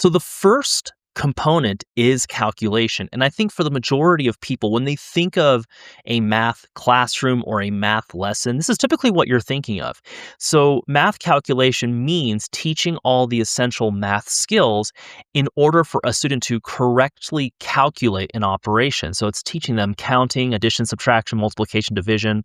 So the first component is calculation. And I think for the majority of people, when they think of a math classroom or a math lesson, this is typically what you're thinking of. So math calculation means teaching all the essential math skills in order for a student to correctly calculate an operation. So it's teaching them counting, addition, subtraction, multiplication, division,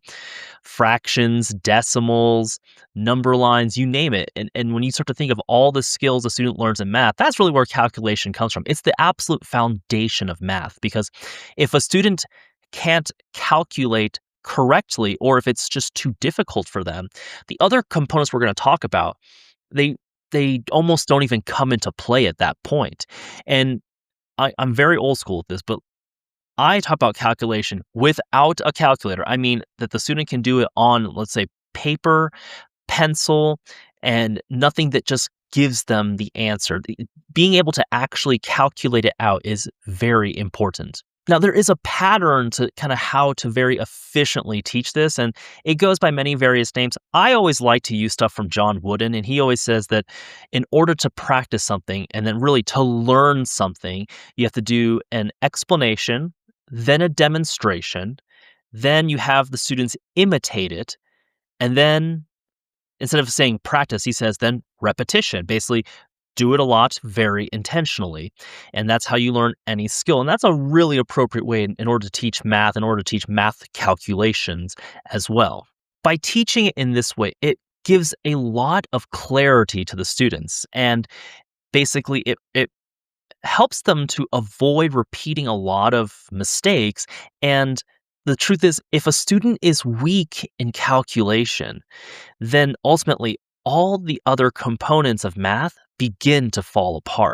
fractions, decimals, number lines, you name it. And when you start to think of all the skills a student learns in math, that's really where calculation comes from. It's the absolute foundation of math, because if a student can't calculate correctly, or if it's just too difficult for them, the other components we're going to talk about, they they almost don't even come into play at that point. And I'm very old school with this, but I talk about calculation without a calculator. I mean that the student can do it on, let's say, paper, pencil, and nothing that just gives them the answer. Being able to actually calculate it out is very important. Now, there is a pattern to kind of how to very efficiently teach this, and it goes by many various names. I always like to use stuff from John Wooden, and he always says that in order to practice something and then really to learn something, you have to do an explanation, then a demonstration, then you have the students imitate it, and then instead of saying practice, he says then repetition. Basically, do it a lot very intentionally. And that's how you learn any skill. And that's a really appropriate way in order to teach math, in order to teach math calculations as well. By teaching it in this way, it gives a lot of clarity to the students. And basically, it helps them to avoid repeating a lot of mistakes. And the truth is, if a student is weak in calculation, then ultimately all the other components of math begin to fall apart.